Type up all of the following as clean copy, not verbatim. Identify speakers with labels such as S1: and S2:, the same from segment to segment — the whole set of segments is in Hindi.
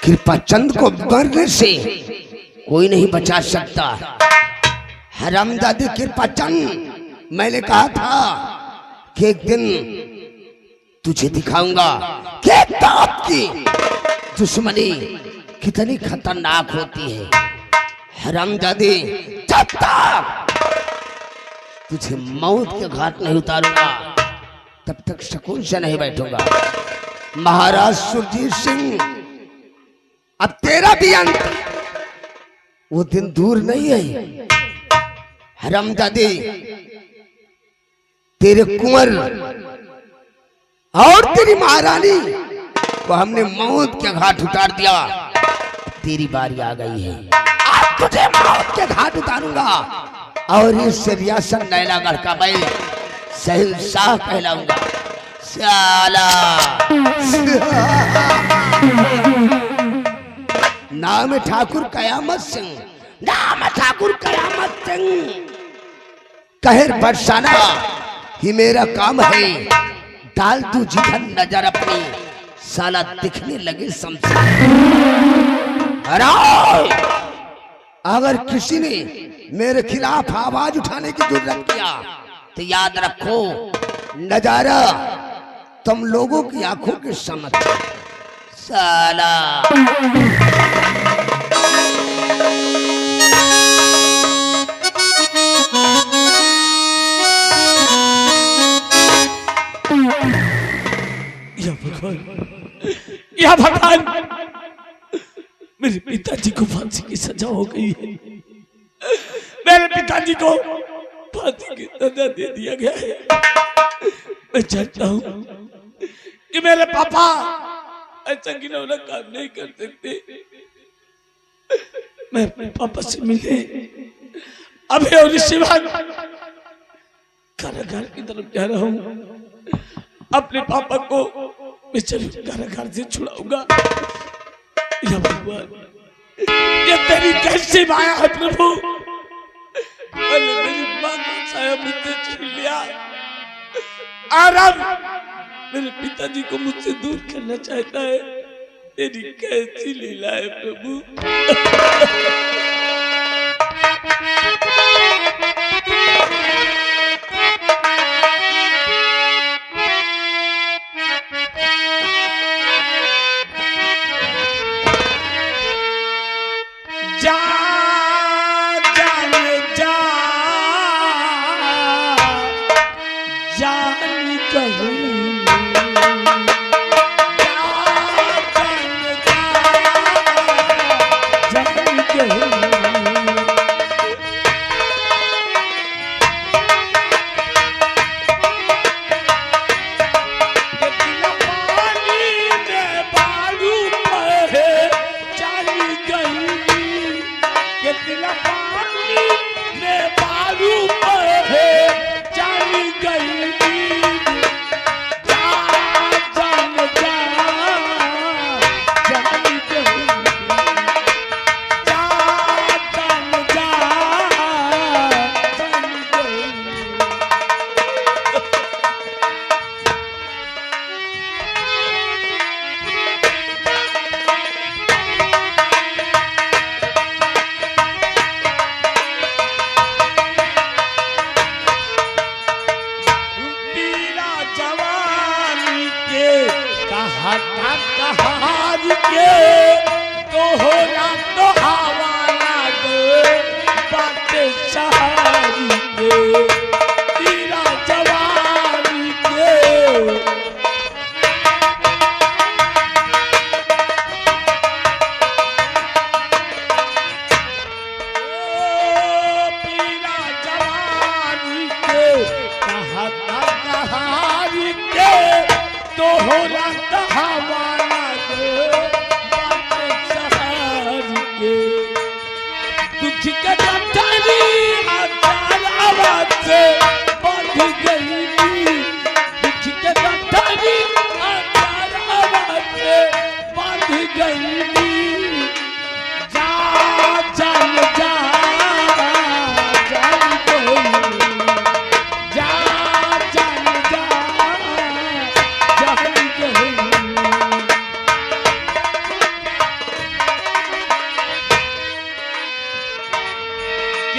S1: कृपाचंद को मरने से कोई नहीं बचा सकता। हरामजादे कृपाचंद, मैंने कहा था कि एक दिन तुझे दिखाऊंगा कि बाप की दुश्मनी कितनी खतरनाक होती है। हरामजादे, जब तक तुझे मौत के घाट नहीं उतारूंगा तब तक सुकून से नहीं बैठूंगा। महाराज सुरजीत सिंह, अब तेरा भी अंत वो दिन दूर नहीं है। हरामजादे, तेरे कुंवर और तेरी महारानी को हमने मौत के घाट उतार दिया। तेरी बारी आ गई है, आज तुझे मौत के घाट उतारूंगा और इस रियासत नैनागढ़ का मैं शहंशाह कहलाऊंगा। साला नाम ठाकुर कयामत सिंह, नाम ठाकुर कयामत सिंह। कहर बरसाना ही मेरा काम है। डाल तू जिधर नजर अपनी, साला दिखने लगे शमशान। अगर किसी ने मेरे खिलाफ आवाज उठाने की जरूरत किया तो याद रखो, नजारा तुम लोगों की आंखों के समक्ष। साला
S2: या भगवान, मेरे पिताजी को फांसी की सजा हो गई है। मेरे पिताजी को फांसी की सजा दे दिया गया है। मैं चाहता हूँ कि मेरे पापा ऐसा घिनौना काम नहीं कर सकते। मैं अपने पापा से मिले अभी और इसके बाद कारागार की तरफ जा रहा हूँ। अपने पापा को मैं जरूर कारागार से छुड़ाऊंगा। या भगवान, ये तेरी कैसी माया है प्रभु। मैंने मेरी मां का साया मुझसे छीन लिया और अब मेरे पिताजी को मुझसे दूर करना चाहता है। तेरी कैसी लीला है प्रभु।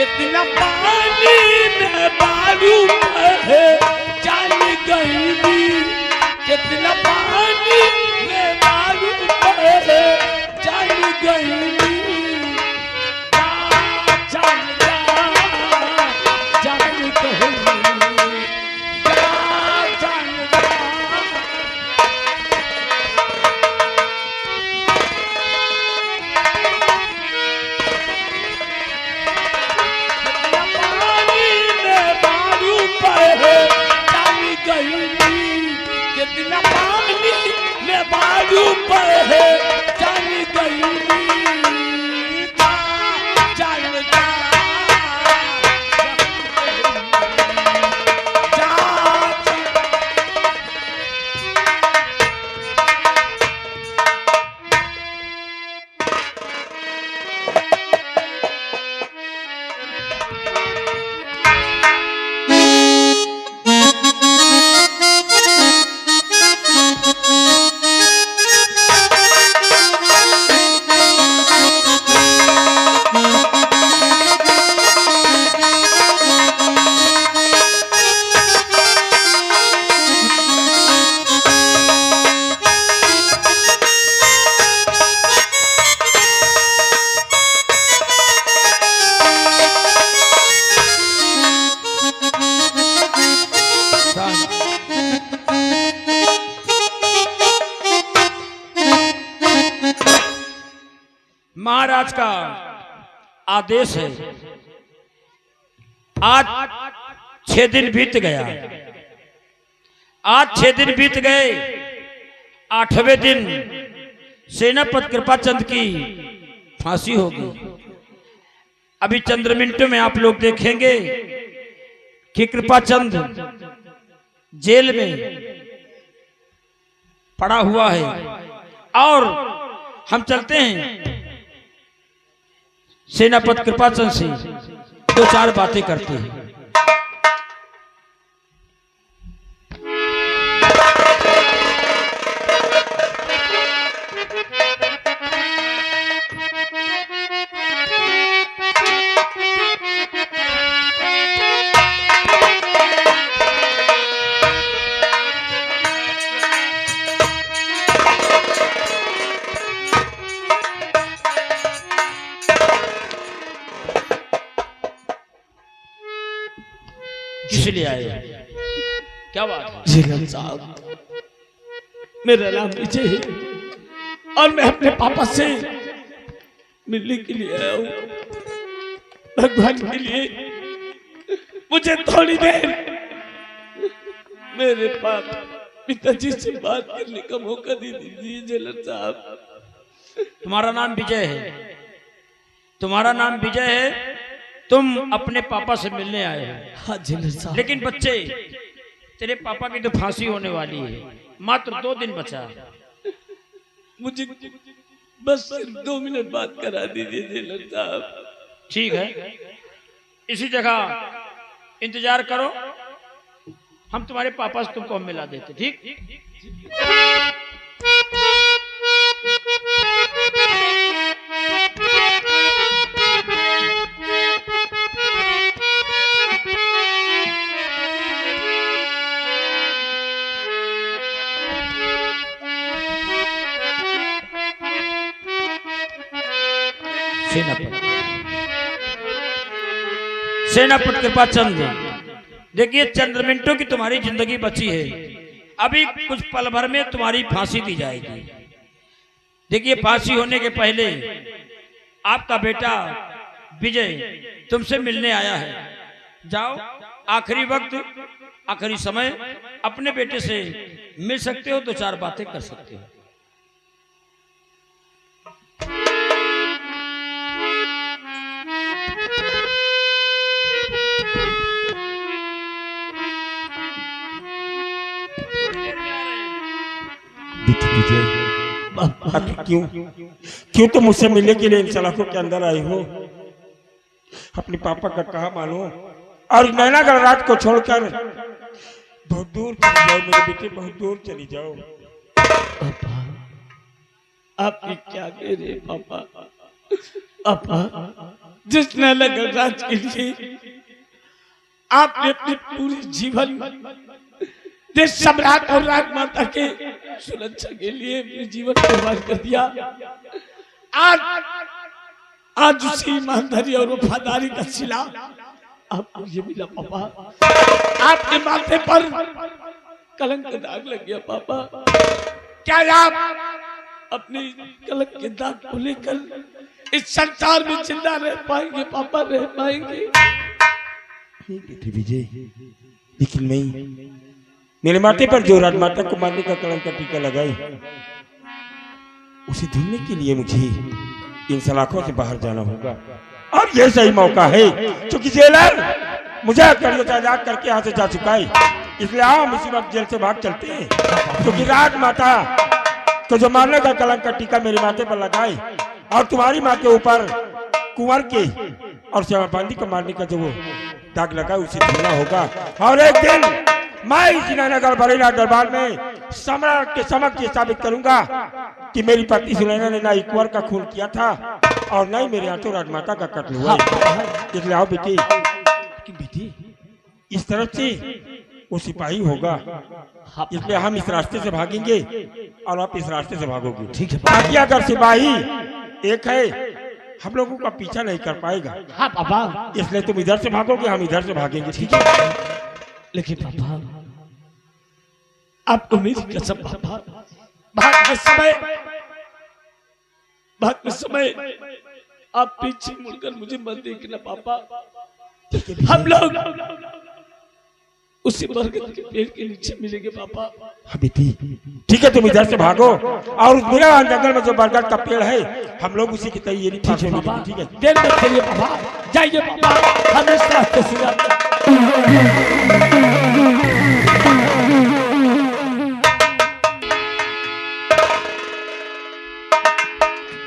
S2: कितना पानी में बारू है जान गई, कितना पानी में बारू है जान गई, जान कितना पानी में बारू है जान गई, महाराज का आदेश है। आज 6 दिन बीत गया, आज 6 दिन बीत गए। 8वें दिन सेनापति कृपाचंद की फांसी होगी। अभी चंद मिनटों में आप लोग देखेंगे कि कृपाचंद जेल में पड़ा हुआ है। और हम चलते हैं सेनापति कृपाचंद से 2-4 बातें करते हैं। इसलिए आए, क्या बात है?
S3: झीलन साहब, मेरा नाम विजय है और मैं अपने पापा से मिलने के लिए आया हूँ। भगवान के लिए मुझे थोड़ी देर मेरे पापा पिताजी से बात करने का मौका दे दीजिए। झीलन साहब,
S2: तुम्हारा नाम विजय है, तुम्हारा नाम विजय है। तुम अपने पापा से मिलने आए हो।
S3: हाँ झीलन साहब।
S2: लेकिन बच्चे, तेरे पापा की तो फांसी होने वाली है, मात्र 2 दिन बचा।
S3: मुझे बस सिर्फ 2 मिनट बात करा दीजिए झीलन साहब।
S2: ठीक है, इसी जगह इंतजार करो, हम तुम्हारे पापा से तुमको हम मिला देते। ठीक? सेनापति कृपाचंद, देखिए चंद मिनटों की तुम्हारी जिंदगी बची है। अभी कुछ पल भर में तुम्हारी फांसी दी जाएगी। देखिए, फांसी होने के पहले आपका बेटा विजय तुमसे मिलने आया है। जाओ, आखिरी वक्त, आखिरी समय अपने बेटे से मिल सकते हो, 2-4 बातें कर सकते हो।
S3: क्यों तुम मुझसे मिलने के लिए इन सलाखों के अंदर आई हो? अपने पापा का कहा मानो और नैनागढ़ रात को छोड़कर बहुत दूर चली जाओ मेरे बेटे, बहुत दूर चली जाओ। पापा, आप क्या कह रहे पापा? पापा,
S2: जिस नैना गणराज के लिए आपने अपने पूरे जीवन देश सम्राट और राजमाता के सुरक्षा के लिए अपने जीवन कुर्बान कर दिया, आज उसी ईमानदारी और वफादारी का सिला आपको ये मिला पापा। आपके माथे पर कलंक का दाग लग गया पापा। क्या आप अपने कलंक के दाग को लेकर इस संसार में जिंदा रह पाएंगे पापा? रह पाएंगे?
S3: बेटे विजय, लेकिन मैं मेरे माथे पर जो राजमाता को मारने का कलंक का टीका लगाई, उसे धुलने के लिए मुझे इन सलाखों से बाहर जाना होगा। और यह सही मौका है, क्योंकि जेलर मुझे आजाद करके यहाँ से जा चुका है, इसलिए हम इसी वक्त जेल से भाग चलते हैं। क्योंकि राजमाता को जो मारने का कलंक का टीका मेरे माथे पर लगाए और तुम्हारी माँ के ऊपर कुंवर के और श्यामापाली को मारने का जो वो दाग लगा, उसे धुलना होगा। और एक दिन मैं इस नैनागढ़ बरेना दरबार में सम्राट के समक्ष ये साबित करूंगा कि मेरी पत्नी सुनैना ने ना एक कुंवर का खून किया था और न ही मेरे हाथों राजमाता का कत्ल हुआ। इसलिए आओ बेटी, कि बेटी इस तरफ से वो सिपाही होगा, इसलिए हम इस रास्ते से भागेंगे और आप इस रास्ते से भागोगे।
S1: ठीक है।
S3: ताकि अगर सिपाही एक है, हम लोगों का पीछा नहीं कर पाएगा।
S2: हाँ पापा।
S3: इसलिए तुम इधर से भागोगे, हम इधर से भागेंगे। ठीक है?
S2: लेकिन पापा, आपको मेरी कसम पापा, भागते समय आप पीछे मुड़कर मुझे मत देखना पापा। हम लोग उसी बरगद के पेड़ के नीचे मिलेंगे पापा।
S3: हाँ बेटी, ठीक है, तुम इधर से भागो और उस मेरा जंगल में जो बरगद का पेड़ है, हम लोग उसी की तैयारी। ठीक है पापा, ठीक है।
S2: देर मत करिए पापा, जाइए पापा, हम इस रास्ते से जाते हैं।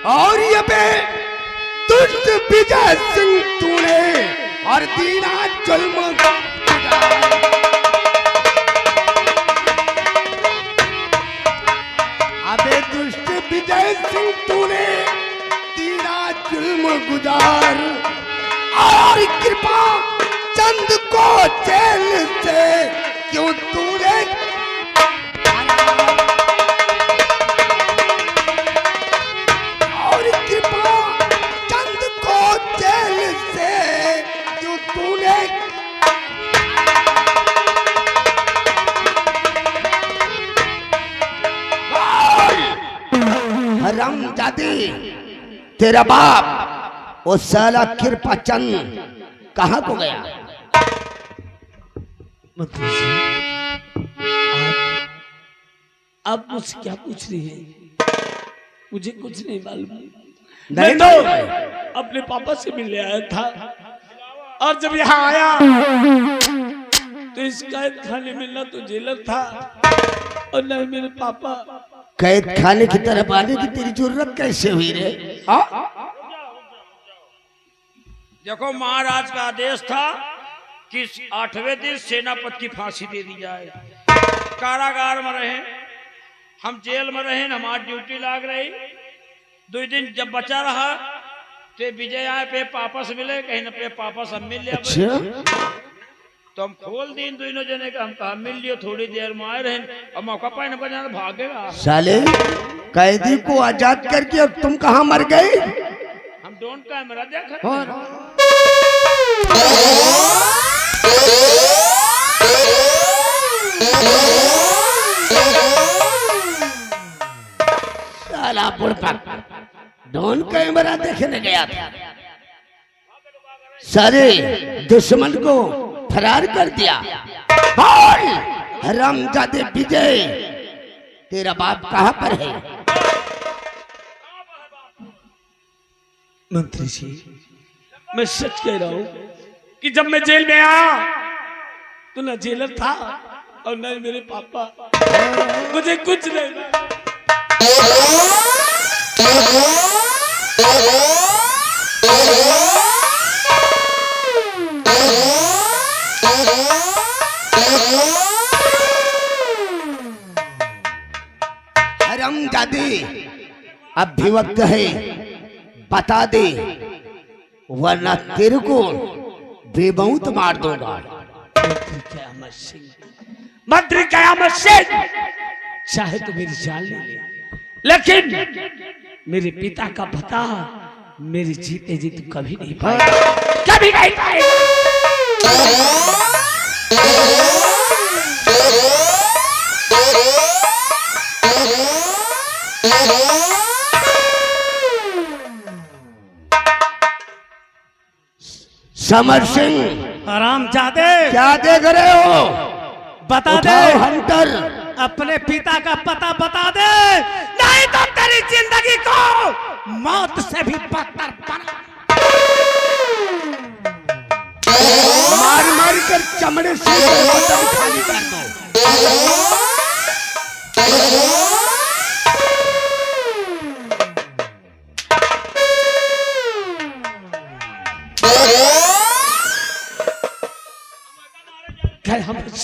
S1: और ये पे दुष्ट विजय सिंह तूने और दीना जुल्म अबे दुष्ट विजय सिंह तूने दीना जुल्म गुजार और कृपा चंद को जेल से क्यों तूने हरामजादे, तेरा बाप वो साला कृपा चंद कहाँ को गया?
S2: मंत्री जी, आप मुझसे क्या पूछ रही हैं? मुझे कुछ नहीं मालूम। मैं तो अपने पापा से मिलने आया था और जब यहाँ आया तो इस कैद खाने में न तो जेलर था और न ही मेरे पापा।
S1: कैद खाने की तरफ आने की तेरी जरूरत कैसे हुई रे?
S4: देखो, महाराज का आदेश था कि 8वें दिन सेनापति की फांसी दे दी जाए। कारागार में रहे, हम जेल में रहे, हमारी ड्यूटी लाग रही। 2 दिन जब बचा रहा तो विजय आए पे पापा से मिले, कहीं न पे पापा से मिल लिया।
S1: अच्छा?
S4: तो हम खोल दी दोनों जने का, हम कहा मिल लियो, थोड़ी देर में आए रहे और मौका पाए न बजाना भागेगा।
S1: साले कैदी को आजाद करके अब तुम कहाँ मर गए?
S4: हम डोंट कैमरा देखा।
S1: साला बुढ़पा डोन कैमरा देखने गया था, सारे दुश्मन को फरार कर दिया। हरामजादे विजय, तेरा बाप कहाँ पर है?
S2: मंत्री जी, मैं सच कह रहा हूँ कि जब मैं जेल में आया तो न जेलर था और न मेरे पापा। मुझे कुछ नहीं।
S1: हरामजादे, अब भी वक्त है, बता दे वरना तेरे को बेबहुत मार दूंगा।
S2: मंत्री कयामत सिंह, मंत्री कयामत सिंह, चाहे तो मेरी जान ले ले, लेकिन मेरे पिता का पता मेरे जीते जी तू कभी नहीं पाएगा, कभी नहीं पाएगा।
S1: समर सिंह,
S2: हरामजादे,
S1: क्या देख रहे हो?
S2: बता दे,
S1: उठाओ हंटर,
S2: अपने पिता का पता बता दे, नहीं तो तेरी जिंदगी को मौत से भी बदतर बना।
S1: मार मार कर चमड़े से बदन खाली कर दो।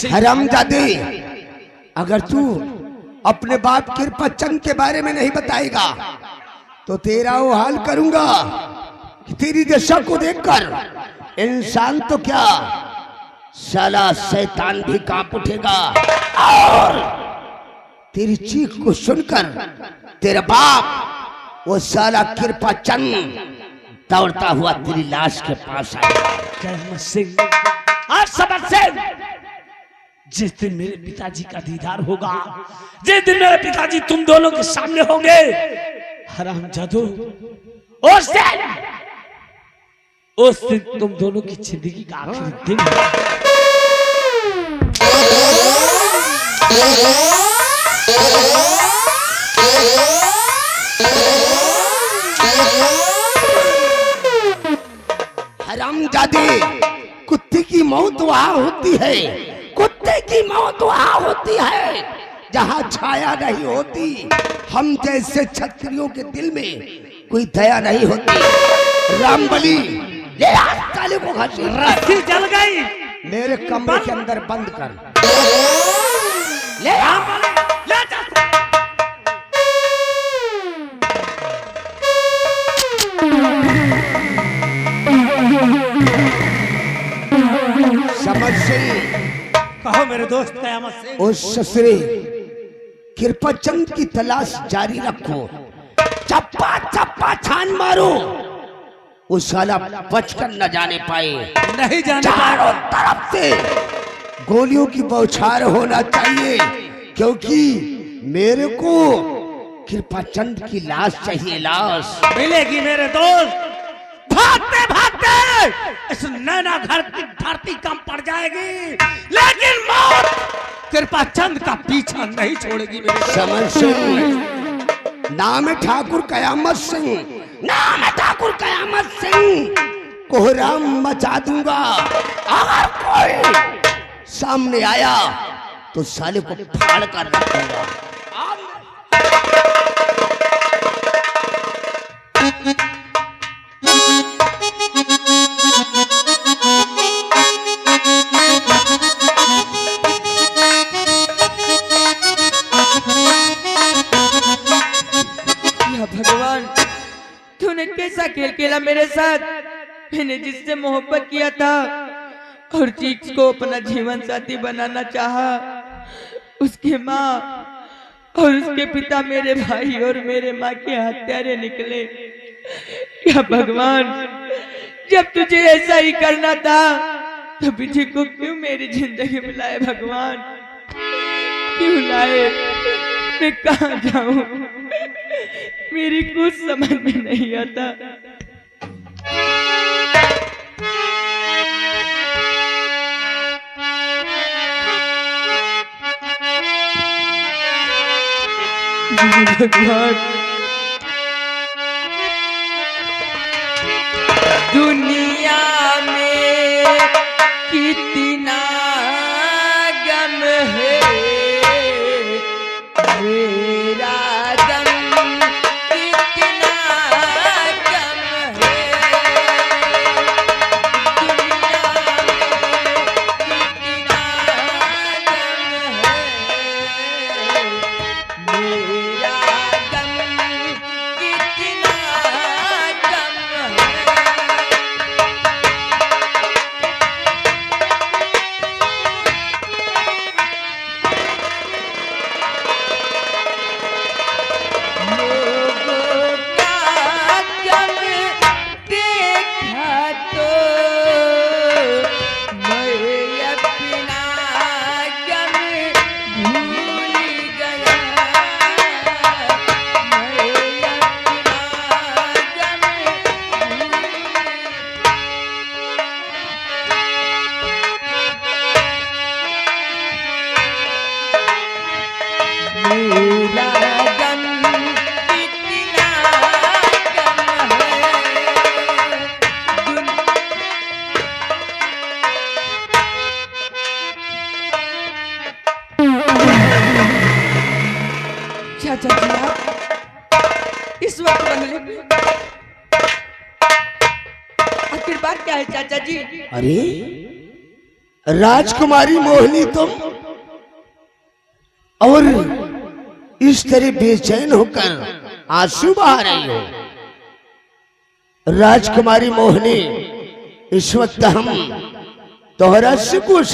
S1: हरामजादे, अगर तू अपने बाप कृपाचंद के बारे में नहीं बताएगा तो तेरा वो हाल करूंगा कि तेरी दशा को देखकर इंसान तो क्या, साला शैतान भी कांप उठेगा और तेरी चीख को सुनकर तेरा बाप वो साला कृपाचंद दौड़ता हुआ तेरी लाश के पास आएगा।
S2: सिंह, आज समझ से जिस दिन मेरे पिताजी का दीदार होगा, जिस दिन मेरे पिताजी तुम दोनों के सामने होंगे, हरामजादो, उस दिन तुम दोनों की जिंदगी का आखिरी दिन
S1: हरामजादे, कुत्ते की मौत वहां होती है, कुत्ते की मौत वहां होती है जहां छाया नहीं होती। हम जैसे क्षत्रियों के दिल में कोई दया नहीं होती। रामबली, ले आ साले को घसीट,
S2: रस्सी जल गई,
S1: मेरे कमरे के अंदर बंद कर।
S2: ले ले जा।
S1: समझ से
S2: कहो मेरे दोस्त कयामत सिंह,
S1: उस ससुरे कृपाचंद की तलाश जारी रखो, चप्पा चप्पा छान मारो, वो साला बचकर न जाने पाए।
S2: नहीं जाने
S1: चारों तरफ से गोलियों की बौछार होना चाहिए, क्योंकि मेरे को कृपाचंद की लाश चाहिए, लाश
S2: मिलेगी मेरे दोस्त। भागते भागते इस नैना घर की धरती कम पड़ जाएगी, लेकिन मौत कृपाचंद का पीछा नहीं छोड़ेगी मेरे।
S1: समर सिंह, नाम है ठाकुर कयामत सिंह, नाम है ठाकुर कयामत सिंह, कोहराम मचा दूंगा। अगर कोई सामने आया तो साले को फाड़ कर रखूंगा।
S5: भगवान, तूने कैसा खेल खेला मेरे साथ। मैंने जिससे मोहब्बत किया था और जिसको अपना जीवन साथी बनाना चाहा, उसके माँ और उसके पिता मेरे भाई और मेरे माँ के हत्यारे निकले। क्या भगवान, जब तुझे ऐसा ही करना था तो तुझे को क्यों मेरी जिंदगी में लाए भगवान, क्यों लाए? मैं कहाँ जाऊं, मेरी कुछ समझ में नहीं आता। भगवान, दुनिया में कितना गम है, मेरा गम कितना गम है। दुनिया में कितना गम है, मेरा गम कितना गम है। बात क्या है चाचा जी?
S1: अरे राजकुमारी मोहिनी तुम, और इस तरह बेचैन होकर आंसू बहा रही हो। राजकुमारी मोहिनी, इस वक्त हम तोहरा से कुछ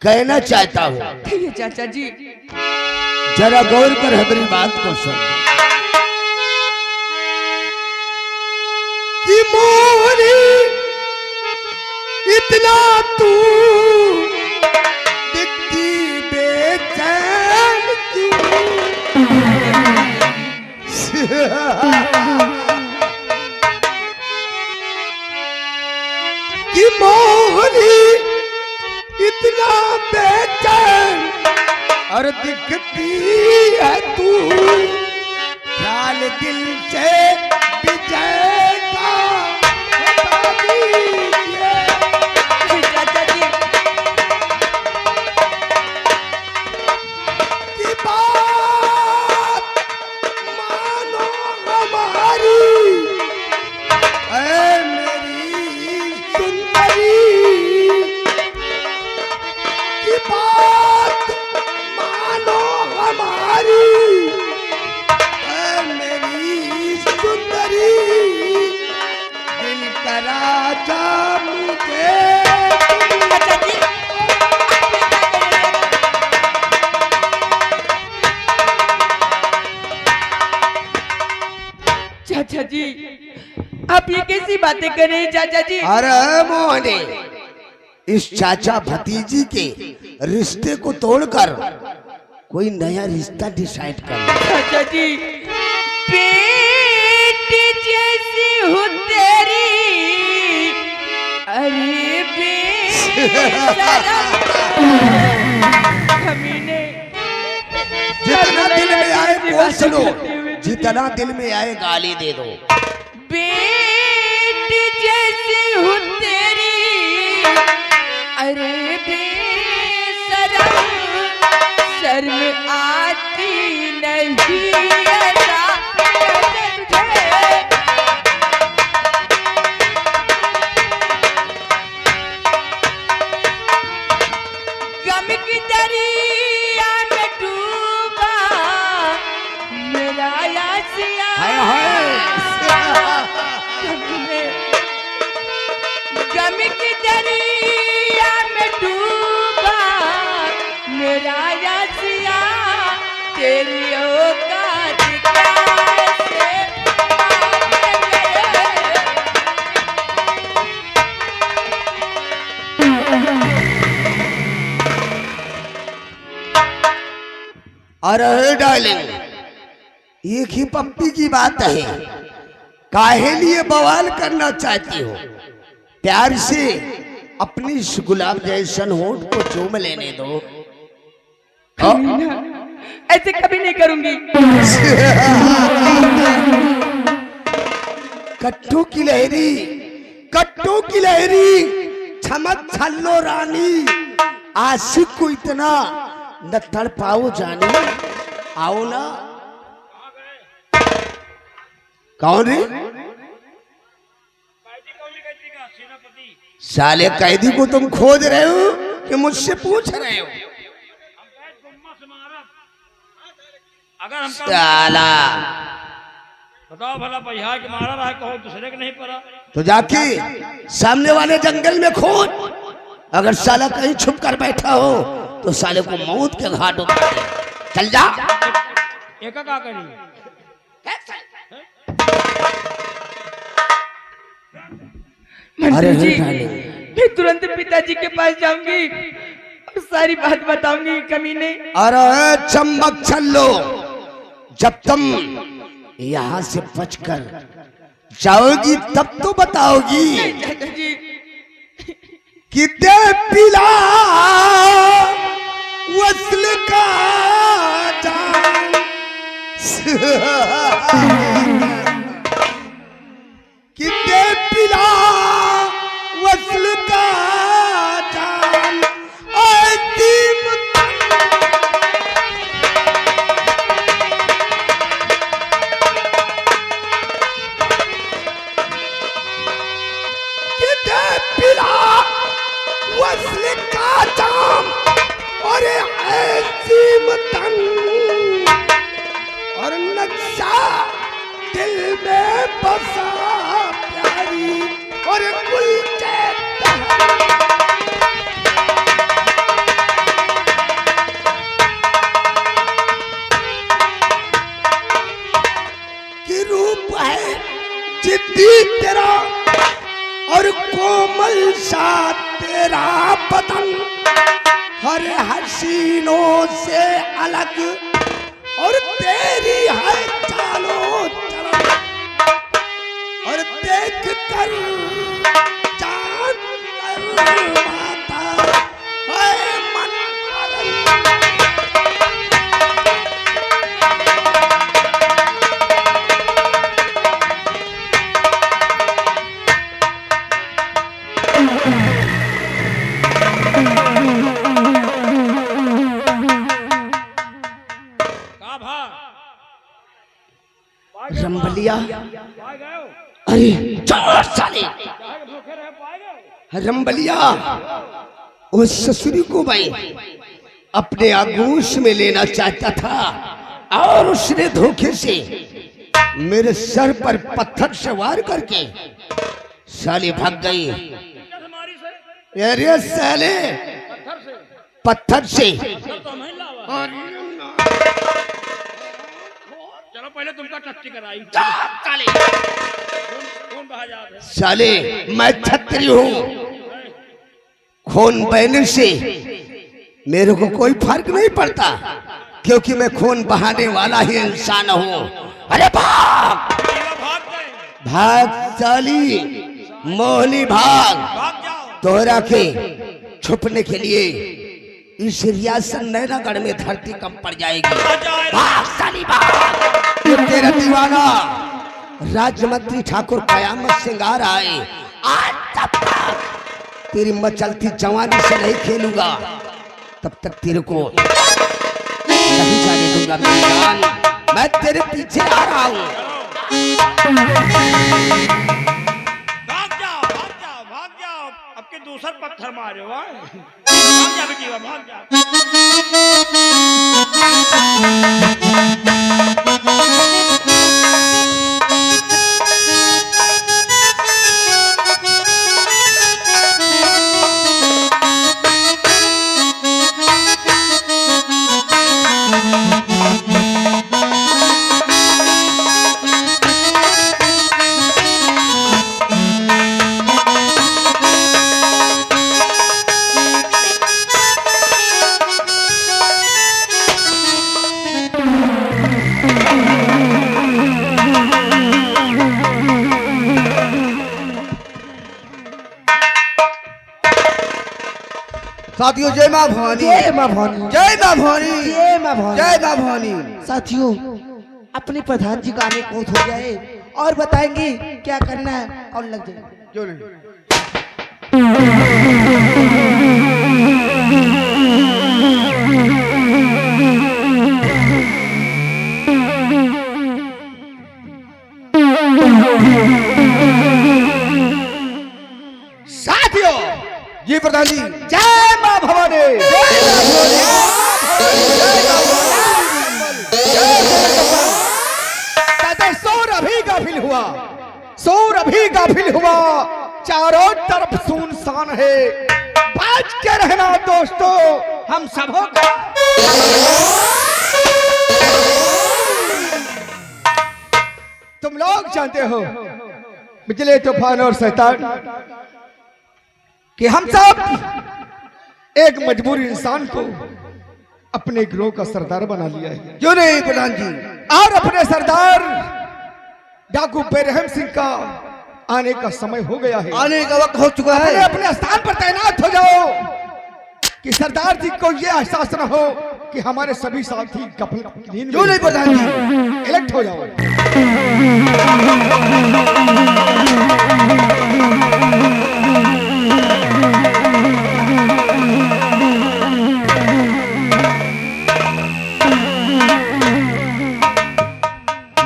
S1: कहना चाहता हूँ।
S5: कहिए चाचा जी।
S1: जरा गौर कर हमारी बात को सुन। कि मोहिनी इतना तू दिखती बेचैन क्यों? कि मोहिनी इतना बेचैन और दिखती है तू, ख्याल दिल से विजय का बता दीजिए।
S5: चाचा जी
S1: की बात मानो हमारी, ऐ मेरी सुंदरी। की बात मानो हमारी, ऐ मेरी सुंदरी। दिल का राजा मुझे
S5: चाचा जी चाचा जी आप ये कैसी बातें कर रहे हैं चाचा जी?
S1: अरे मोहने, इस चाचा भतीजी के रिश्ते को तोड़कर कोई नया रिश्ता डिसाइड कर ले।
S5: चाचा जी बेटी जैसी हूँ तेरी, अरे बेशरम कमीने।
S1: जितना दिल में आए कोस लो, जितना दिल में आए गाली दे दो।
S5: बेटी जैसी हूँ तेरी, अरे बेशरम शर्म आती नहीं ऐसा कहते तुझे। गम की दरिया में डूबा मेरा यासिया।
S1: हाय हाय।
S5: गम की दरिया में डूबा मेरा यासिया, तेरी औकात कैसे बात करे।
S1: अरे डार्लिंग, एक ही पप्पी की बात है, काहे लिए बवाल करना चाहती हो? प्यार से अपनी इस गुलाब जैसन होंठ को चूम लेने दो।
S5: ऐसे कभी नहीं करूंगी।
S1: कट्टू की लहरी, कट्टू की लहरी, छमक छल्लो रानी, आशिक को इतना न तड़पाओ जाने। आओ ना। कौन रे? साले कैदी को तुम खोज रहे हो कि मुझसे पूछ रहे हो?
S4: अगर हमका
S1: साला
S4: बताओ भला बिहार के मारा रहा है, कहो दूसरे के नहीं पड़ा।
S1: तो जाके सामने वाले जंगल में खोज, अगर साला कहीं छुप कर बैठा हो तो साले को मौत के घाट उतार दे। चल जा।
S4: एक का करी
S5: मंत्री
S1: अरे
S5: जी
S1: डार्लिंग।
S5: मैं तुरंत पिताजी के पास जाऊंगी और सारी बात बताऊंगी कमीने।
S1: अरे चम्बक छल्लो, जब तुम यहाँ से बचकर जाओगी तब तो बताओगी
S5: चाचा जी
S1: कि दे पिला वस्ल का जाम। कि दे पिला वस्ल का जाम। ऐतीम में बसा प्यारी और कुल की रूप है जिद्दी तेरा और कोमल सा तेरा बदन हर हसीनों से अलग और तेरी है चालो चलन और देख कर जान कर माता है मन रंबलिया। अरे चोर साले रंबलिया उस ससुरी को मैं अपने आगोश में लेना चाहता था और उसने धोखे से मेरे सर पर पत्थर से वार करके साले भाग गई। अरे साले पत्थर से
S4: चलो पहले तुमका टट्टी कराई।
S1: साले मैं छत्री हूँ, खून बहने से मेरे को कोई फर्क नहीं पड़ता क्योंकि मैं खून बहाने वाला ही इंसान हूँ। अरे भाग भाग साली मोहनी भाग। तोहरा के छुपने के लिए इस रियासत नैनागढ़ में धरती कम पड़ जाएगी। भाग साली भाग। तेरा दीवाना राज्यमंत्री ठाकुर कयामत सिंगार आए आज तब तक तेरी मचलती जवानी से नहीं खेलूंगा, तब तक तेरे को नहीं जाने दूंगा मेरी जान। मैं तेरे पीछे आ रहा हूँ।
S4: भाग जाओ अब के दूसर पत्थर मारे भाग जा बेटी भाग जा।
S1: साथियों जय मां भवानी, जय मां भवानी, जय मां भवानी, जय मां भवानी, जय मां भवानी। साथियों अपने प्रधान जी का आने को हो जाए और बताएंगे क्या करना है और लग जाए क्यों नहीं। साथियों जी प्रधान जी जय मां भवानी, सौर अभी गाफिल हुआ, सौर अभी गाफिल हुआ, चारों तरफ सुनसान है। बच के रहना दोस्तों हम सबों का। तुम लोग जानते हो बिजली तूफान और शैतान कि हम सब एक मजबूर इंसान को अपने गिरोह का सरदार बना लिया है। क्यों नहीं प्रधान जी। और अपने सरदार डाकू बेरहम सिंह का आने का समय हो गया है, आने का वक्त हो चुका है। अपने स्थान पर तैनात हो जाओ कि सरदार जी को यह एहसास न हो कि हमारे सभी साथी गफलत नींद में। क्यों नहीं प्रधान जी। इलेक्ट हो जाओ।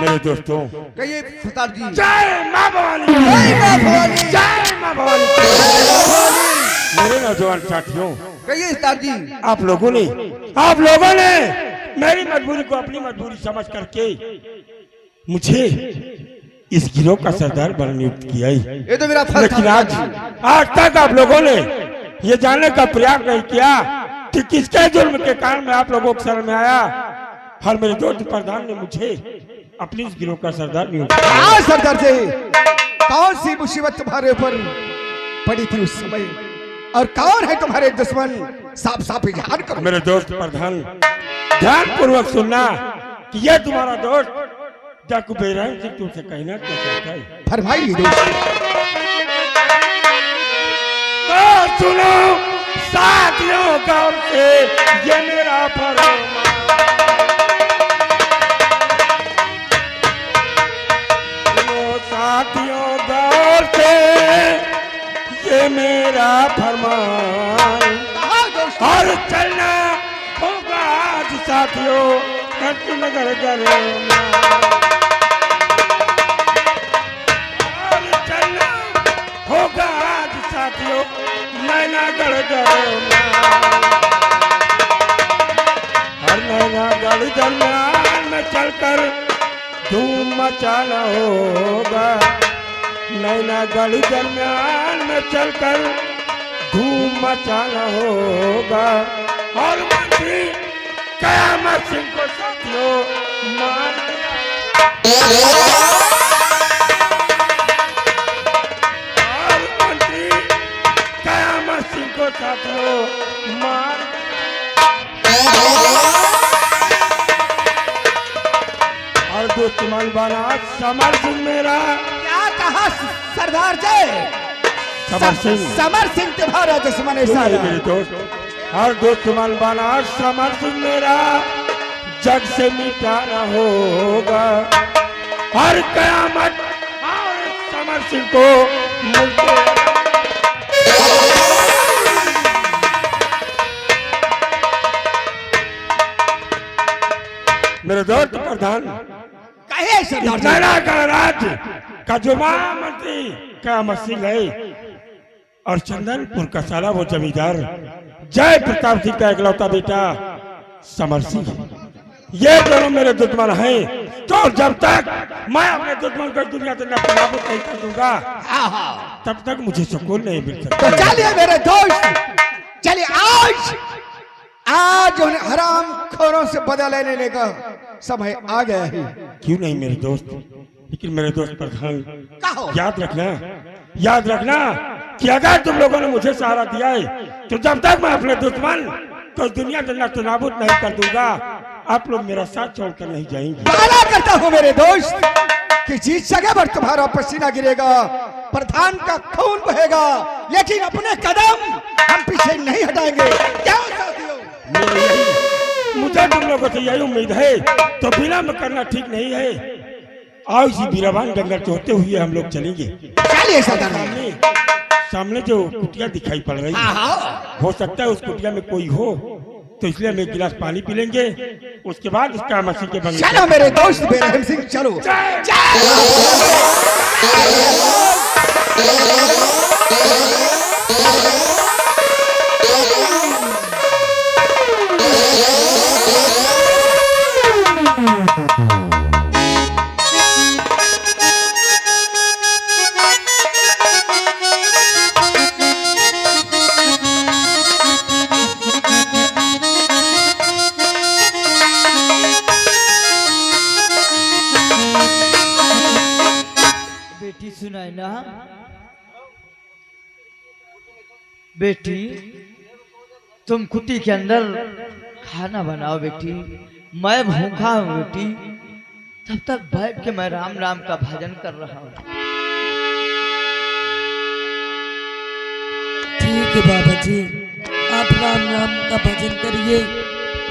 S3: मेरे दोस्तों
S1: कहिए सरदार जी
S3: जय मां भवानी,
S1: जय मां भवानी, जय
S3: मां भवानी, मेरे नौजवान साथियों
S1: कहिए सरदार जी।
S3: आप लोगों ने मेरी मजबूरी को अपनी मजबूरी समझ करके मुझे इस गिरोह का सरदार बन नियुक्त किया ही।
S1: ये तो मेरा फर्ज
S3: लेकिन
S1: था।
S3: आज तक आप लोगों ने ये जानने का प्रयास नहीं किया कि किसके जुल्म के कारण मैं आप लोगों के शरण में आया। हर मेरे दोस्त प्रधान ने मुझे अपनी इस गिरोह का सरदार नियुक्त किया।
S1: हाँ सरदार जी, कौन सी मुसीबत तुम्हारे ऊपर पड़ी थी उस समय, और कौन है तुम्हारे दुश्मन? साफ साफ इजहार करो।
S3: मेरे दोस्त प्रधान, ध्यान पूर्वक सुनना कि यह तुम्हारा दोस्त डाकू बेरहम सिंह तुमसे कहना क्या चाहता है।
S1: फरमाइए दोस्त।
S3: तो सुनो साथियों गौर से ये मेरा फरमान, सुनो साथियों गौर से ये मेरा फरमान, और चलना होगा आज साथियों कंठ नगर दरमियान, और चलना होगा आज साथियों नैनागढ़ दरमियान, हर नैनागढ़ दरमियान में चलकर धूम मचाना होगा, नैनागढ़ दरमियान में चलकर धूम मचाना होगा, और मंत्री कयामत सिंह को साथियों मार दिया, और मंत्री कयामत सिंह को साथियों मार दिया, और दुश्मन बना समर सिंह मेरा।
S1: क्या कहा सरदार जी? समर सिंह तुम्हारा दुश्मन है सारा।
S3: मेरे दोस्त, हर दुश्मन बना समर सिंह मेरा जग से मिटाना होगा, हर कयामत और समर सिंह को मुझे मेरे दोस्त प्रधान
S1: कहे सरदार जी।
S3: नैनागढ़ राज्य का जो महामंत्री कयामत सिंह है, और चंदनपुर का साला वो जमींदार जय प्रताप सिंह का इकलौता बेटा समर सिंह, ये दोनों मेरे दुश्मन हैं। तो जब तक मैं अपने दुश्मन को दुनिया से नाबूद नहीं कर दूंगा, तब तक मुझे सुकून नहीं मिल सकता।
S1: तो चलिए मेरे दोस्त, चलिए आज उन्हें हराम खोरों से बदला लेने का समय आ गया है।
S3: क्यों नहीं मेरे दोस्त, लेकिन मेरे दोस्त प्रधान
S1: कहो।
S3: याद रखना कि अगर तुम लोगों ने मुझे सहारा दिया है, तो जब तक मैं अपने दुश्मन को दुनिया से नाबूद नहीं कर दूंगा, आप लोग मेरा साथ छोड़कर नहीं जाएंगे।
S1: वादा करता हूँ मेरे दोस्त कि जिस जगह पर तुम्हारा पसीना गिरेगा, प्रधान का खून बहेगा, लेकिन अपने कदम हम पीछे नहीं हटाएंगे। क्या साथियों?
S3: मुझे तुम लोगों से यही उम्मीद है, तो विलम्ब करना ठीक नहीं है। आओ इसी बीरावान जंगल से होते हुए हम लोग चलेंगे।
S1: चलिए सरदार।
S3: सामने जो कुटिया दिखाई पड़ रही है, हो सकता है उस कुटिया में कोई हो, तो इसलिए हम एक गिलास पानी पी लेंगे, उसके बाद इसका मसीह के बंगले।
S1: चलो मेरे दोस्त बेरहम सिंह, चलो।
S5: बेटी सुनाई ना बेटी, तुम कुटी के अंदर खाना बनाओ बेटी, मैं भूखा हूँ बेटी। तब तक बैठ के मैं राम राम का भजन कर रहा हूँ।
S2: ठीक है बाबा जी, आप राम राम का भजन करिए,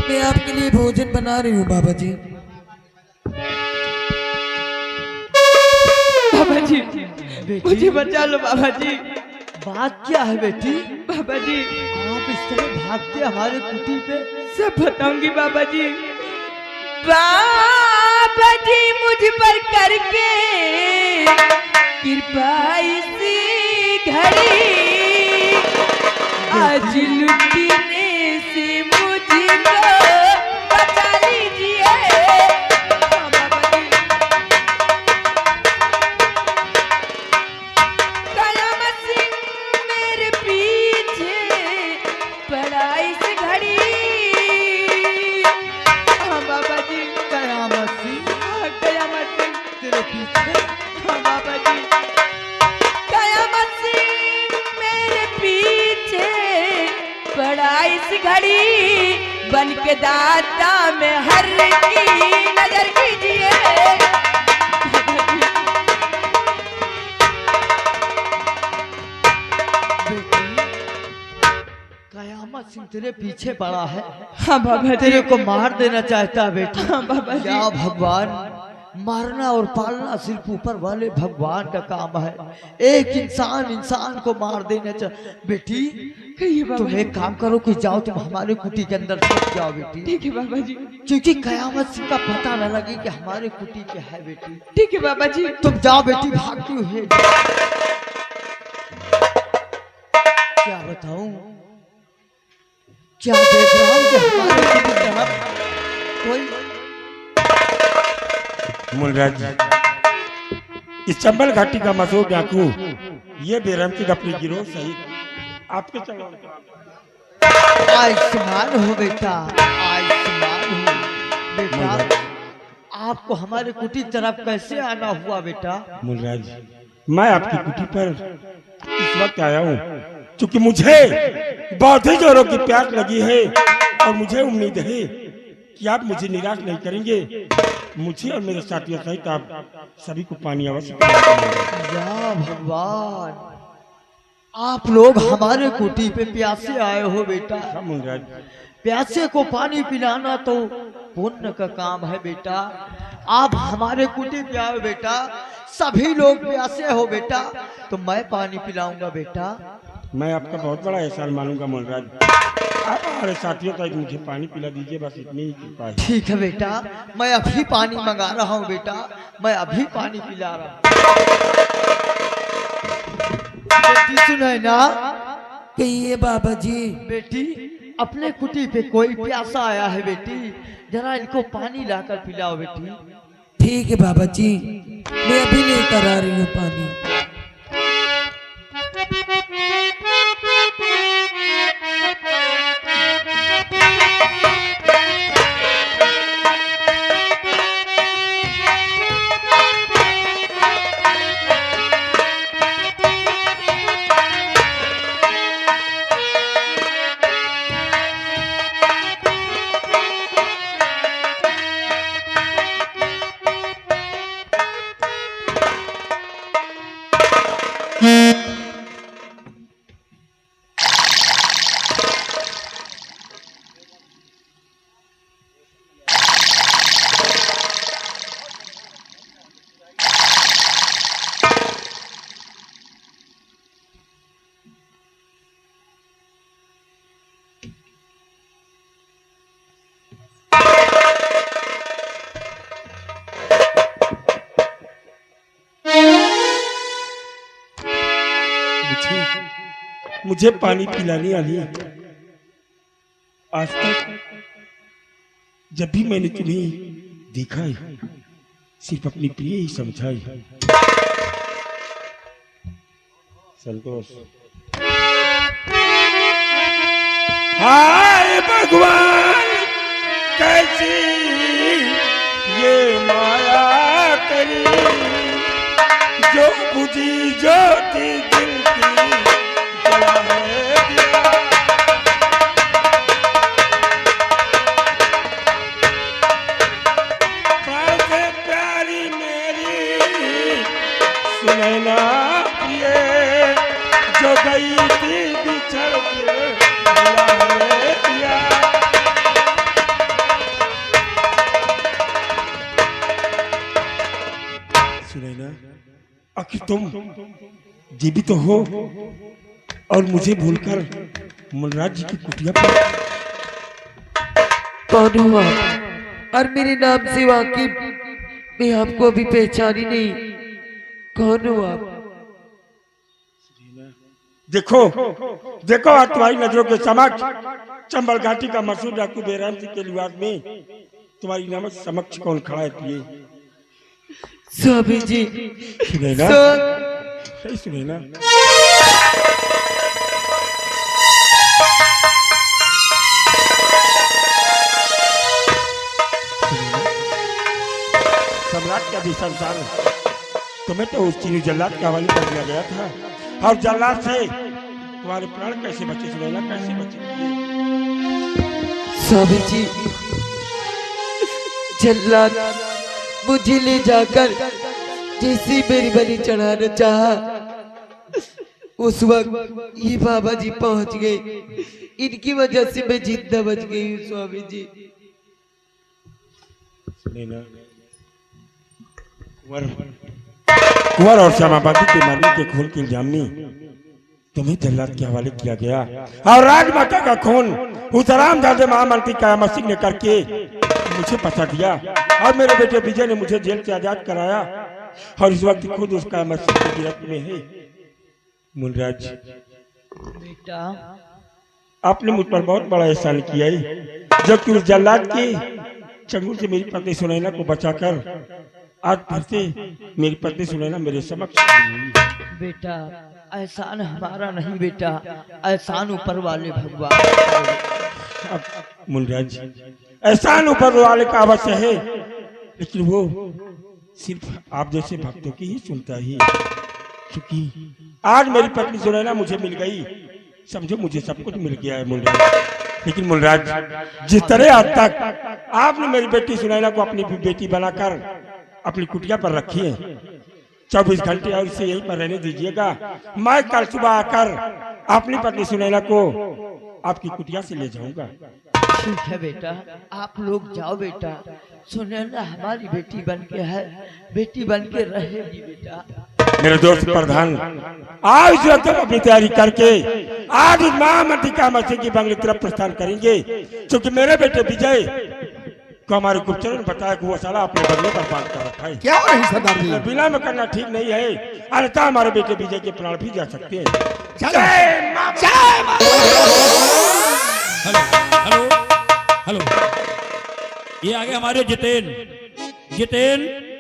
S2: मैं आपके लिए भोजन बना रही हूँ बाबा जी।
S5: बाबा जी मुझे बचा लो बाबा जी। बात क्या है बेटी? बाबा जी आप इस तरह भागते हमारे कुटी पे? सब बताऊंगी बाबा जी। बाबा जी मुझ पर करके कृपा इसी घड़ी, आज लुटने से मुझको बचा लीजिए। ऐसी घड़ी बन के दाता में हर की नजर कीजिए।
S6: कयामत सिंह तेरे पीछे पड़ा है,
S5: हाँ बाबा जी।
S6: तेरे को मार देना चाहता है बेटी।
S5: हाँ बाबा जी।
S6: या भगवान, मारना और पालना सिर्फ ऊपर वाले भगवान का काम है। एक इंसान को मार देना चाहिए। बेटी
S5: कहिए बाबा
S6: तुम
S5: जी।
S6: एक काम करो कि जाओ तुम हमारे कुटी के अंदर छुप जाओ बेटी,
S5: ठीक है बाबा जी।
S6: क्योंकि कयामत सिंह का पता न लगे कि हमारे कुटी के है बेटी।
S5: ठीक है बाबा जी।
S6: तुम जाओ बेटी, भागती हुए क्या बताऊं, क्या देख रहा हूं कि हमारे कुटी की तरफ कोई
S3: मुलराज, इस चंबल घाटी का मशहूर डाकू ये बेरहम की अपनी गिरोह सहित आपके चलो।
S6: आयुष्मान हो बेटा, आयुष्मान हो बेटा। आपको हमारे कुटी की तरफ कैसे आना हुआ बेटा?
S3: मुलराज, मैं आपकी कुटी पर इस वक्त आया हूँ क्योंकि मुझे बहुत ही जोरों की प्यास लगी है और मुझे उम्मीद है कि आप मुझे निराश नहीं करेंगे। मुझे और मेरे साथियों सहित आप सभी को पानी अवश्य पिलाएंगे।
S6: या भगवान, आप लोग हमारे कुटी पे प्यासे आए हो बेटा।
S3: हाँ मुलराज,
S6: प्यासे को पानी पिलाना तो पुण्य का काम है बेटा। आप हमारे कुटी पे आओ बेटा, सभी लोग प्यासे हो बेटा, तो मैं पानी पिलाऊंगा बेटा।
S3: मैं आपका बहुत बड़ा एहसान मानूंगा मुलराज। आप हमारे साथियों तक मुझे पानी पिला दीजिए, बस इतनी ही कृपा है।
S6: ठीक है बेटा, मैं अभी पानी मंगा रहा हूँ बेटा, मैं अभी पानी पिला रहा हूँ। बेटी सुने ना,
S5: कहिए बाबा जी।
S6: बेटी अपने कुटी पे कोई प्यासा आया है बेटी, जरा इनको पानी लाकर पिलाओ बेटी।
S5: ठीक है बाबा जी, मैं अभी लेकर आ रही हूँ पानी।
S3: मुझे पानी पिलाने वाली आज तक जब भी मैंने तुम्हें देखा है सिर्फ अपनी प्रिय ही समझा है। संतोष, हाय भगवान, कैसी ये माया करी जो बुझी ज्योति दिल की जला है दिया। प्राण से प्यारी मेरी सुनैना प्रिय जो गई थी बिछड़ के जला है दिया। सुनैना, आखिर तुम जीवित तो हो और मुझे भूलकर मुलराज जी की कुटिया पर
S5: कौन हुआ? और मेरे नाम से वाकिफ मैं आपको अभी पहचानी नहीं। कौन हुआ?
S3: देखो देखो आज तुम्हारी नजरों के समक्ष चंबल घाटी का मशहूर डाकू बेराम जी के लिबास में तुम्हारी नमक समक्ष कौन खड़ा है पिए?
S5: स्वामी जी।
S3: सुनैना,
S5: सो-
S3: सुनैना, सम्राट का भी संसार तुम्हें तो उस चीनी जल्लाद के हवाले कर दिया गया था और जल्लाद से तुम्हारे प्राण कैसे बचे? सुनैना, कैसे बचे?
S5: स्वामी जी, जल्लाद मुझे ले जाकर जैसी मेरी बलि चढ़ाना चाहा, उस वक्त ये बाबा जी पहुंच गए। इनकी वजह से मैं जिंदा बच गई हूँ स्वामी जी।
S3: कुंवर और श्यामाबादी के मारने के खून की इल्जाम में तुम्हें जल्लाद के हवाले किया गया और राजमाता का खून उस आरामजादे महामंत्री कयामत सिंह ने करके मुझे पता दिया और मेरे बेटे विजय ने मुझे जेल से आजाद कराया और इस वक्त खुद उस कयामत सिंह की गिरफ्त में है। मुनराज
S6: बेटा,
S3: आपने मुझ पर बहुत बड़ा एहसान किया है, जबकि उस जल्लाद के चंगुल से मेरी पत्नी सुनैना को बचाकर आज फिर से मेरी पत्नी सुनैना मेरे समक्ष हुई।
S6: बेटा, एहसान हमारा नहीं बेटा, एहसान ऊपर वाले भगवान।
S3: अब मुनराज, एहसान ऊपर वाले का अवश्य है, लेकिन वो सिर्फ आप जैसे भक्तों की ही सुनता ही। क्योंकि आज मेरी पत्नी सुनैना मुझे मिल गई, समझो मुझे सब कुछ मिल गया है मुनराज। लेकिन मुनराज, जिस तरह आज तक आपने मेरी बेटी सुनैना को अपनी बेटी बनाकर अपनी कुटिया पर रखी है, 24 घंटे और इसे यहीं पर रहने दीजिएगा। मैं कल सुबह आकर अपनी पत्नी सुनैना को आपकी कुटिया से ले जाऊंगा।
S6: ठीक है बेटा, आप लोग जाओ बेटा। सुनैना हमारी बेटी बन के है, बेटी बन के रहेगी बेटा।
S3: मेरे दोस्त प्रधान, आज इस वक्त हम अपनी तैयारी करके आज इस महामंत्री कयामत सिंह की बंगले की तरफ प्रस्थान करेंगे, क्योंकि मेरे बेटे विजय को हमारे गुप्तचर ने बताया कि वो साला अपने बंगले पर बांध कर रखा है।
S1: क्या हो रही सरदार जी?
S3: बिना में करना ठीक नहीं है, अन्यथा हमारे बेटे विजय के प्राण भी जा सकते हैं।
S1: चलो।
S4: हेलो हेलो हेलो, ये आगे हमारे जितेन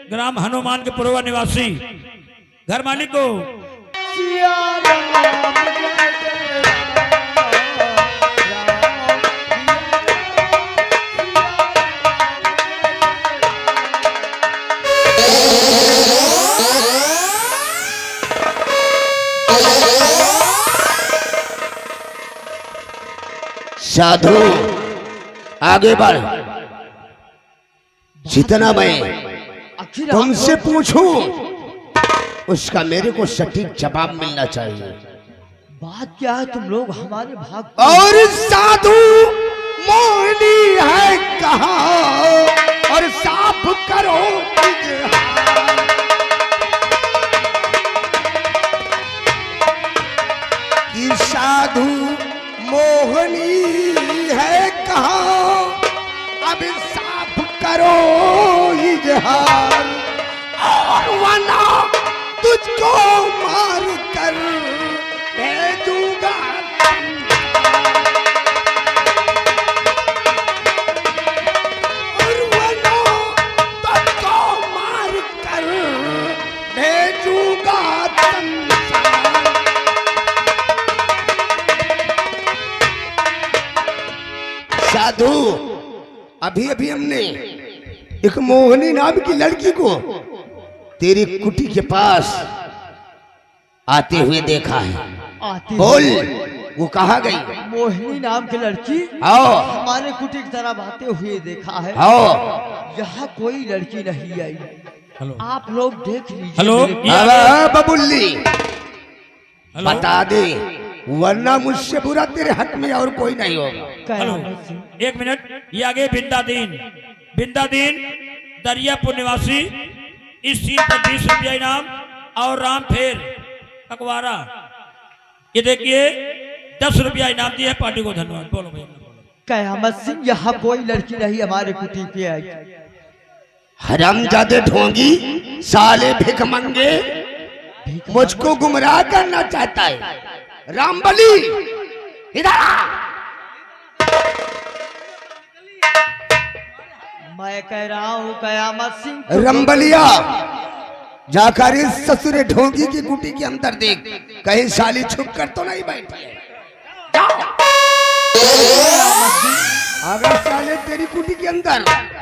S4: ग्राम हनुमान के पूर्व निवासी घर मालिक को
S1: साधु आगे बढ़। जितना मैं तुमसे पूछूं उसका मेरे को सटीक जवाब मिलना चाहिए।
S6: बात क्या है? तुम लोग हमारे भाग
S1: और साधु मोहिनी है कहाँ और साफ करो कि साधु मोहिनी है कहाँ, अब साफ करो इजहार और वरना तुझको मार कर भेजूंगा। और वरना तुझको मार कर भेजूंगा। साधु, अभी अभी हमने एक मोहिनी नाम की लड़की को तेरी कुटी के पास आते हुए देखा है। बोल, वो कहाँ गई?
S6: मोहिनी नाम की लड़की
S1: आओ।
S6: हमारे कुटी की तरफ आते हुए देखा है।
S1: आओ।
S6: यहाँ कोई लड़की नहीं आई।
S4: हेलो
S6: आप लोग देख लीजिए।
S4: हेलो,
S6: मेरे
S1: अब बबुल्ली
S4: हेलो
S1: बता दे, वरना मुझसे बुरा तेरे हक में और कोई नहीं होगा।
S4: हेलो, एक मिनट। ये आगे बिंदादीन दरियापुर निवासी, इस सीन पर 20 रुपया इनाम और राम फेर अखबारा, ये देखिए 10 रुपया इनाम दिया है पार्टी को। धन्यवाद। बोलो भैया।
S6: कयामत सिंह, यहाँ कोई लड़की नहीं हमारे कुटी पे आई।
S1: हरामजादे ढोंगी, साले भिखमंगे, मुझको गुमराह करना चाहता है। रामबली इधर आ।
S6: मैं कह रहा हूँ कयामत सिंह,
S1: रंबलिया, जाकर इस ससुरे ढोंगी की कुटी के अंदर देख, कहीं साली छुप कर तो नहीं बैठी है। अगर साले तेरी कुटी के अंदर,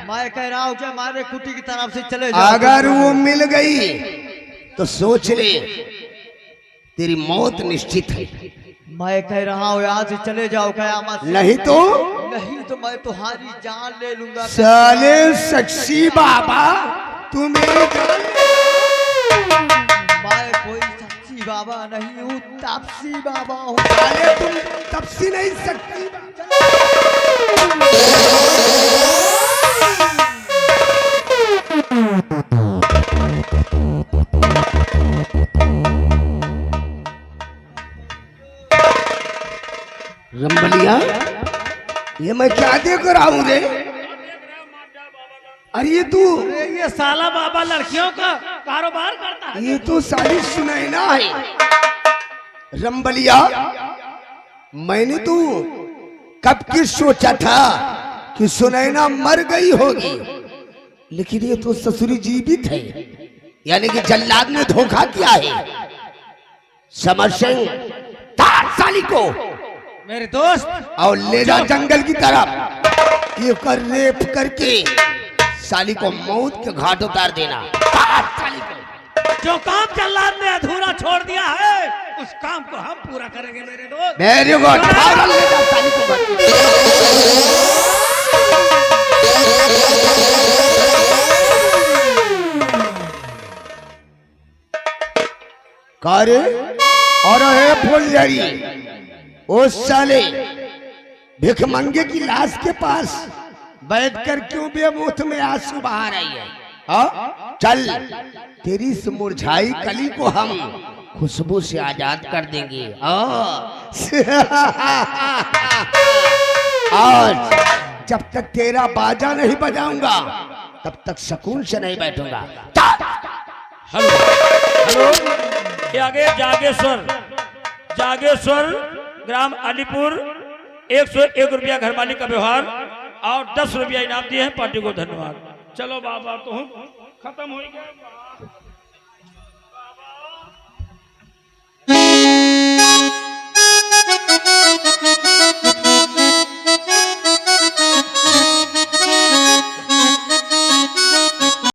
S6: मैं कह रहा हूँ कि हमारे कुटी की तरफ से चले जाओ।
S1: अगर वो मिल गई तो सोच ले, तेरी मौत निश्चित है।
S6: मैं कह रहा हूँ यहाँ से चले जाओ कयामत से।
S1: नहीं तो
S6: नहीं तो मैं तुम्हारी जान ले लूंगा।
S1: साले सक्सी बाबा तू मेरी जान ले।
S6: मैं कोई सच्ची बाबा नहीं हूँ, तापसी बाबा हूँ।
S1: साले तुम तपसी नहीं सकती। रंबलिया ये मैं क्या देख रहा हूँ रे? अरे ये तू
S2: ये साला बाबा लड़कियों का कारोबार करता है।
S1: ये तो साली सुनैना है। रंबलिया मैंने तो कब की सोचा था कि सुनैना मर गई होगी, लेकिन ये तो ससुरी जीवित है, यानी कि जल्लाद ने धोखा किया है। समर सिंह तार साली को
S2: मेरे दोस्त
S1: और ले जा जंगल की तरफ, ये कर रेप करके साली को मौत के घाट उतार देना। साली को
S2: जो काम जल्लाद ने अधूरा छोड़ दिया है उस काम को हम पूरा करेंगे मेरे दोस्त।
S1: मेरे को ठावल ले जा साली को घर। कारे और है फुलझड़ी ओ साले भिखमंगे की लाश के पास बैठकर क्यों बेमुख में आंसू बहा रही है? हाँ चल तेरी इस मुरझाई कली को हम खुशबू से आजाद कर देंगे। आज जब तक तेरा बाजा नहीं बजाऊंगा तब तक सुकून से नहीं बैठूंगा।
S4: हेलो हेलो, ये आगे जागेश्वर जागेश्वर ग्राम अलीपुर 101 रुपया घर मालिक का व्यवहार और 10 रुपया इनाम दिए हैं पार्टी को। धन्यवाद। चलो बाबा तो खत्म हो गया।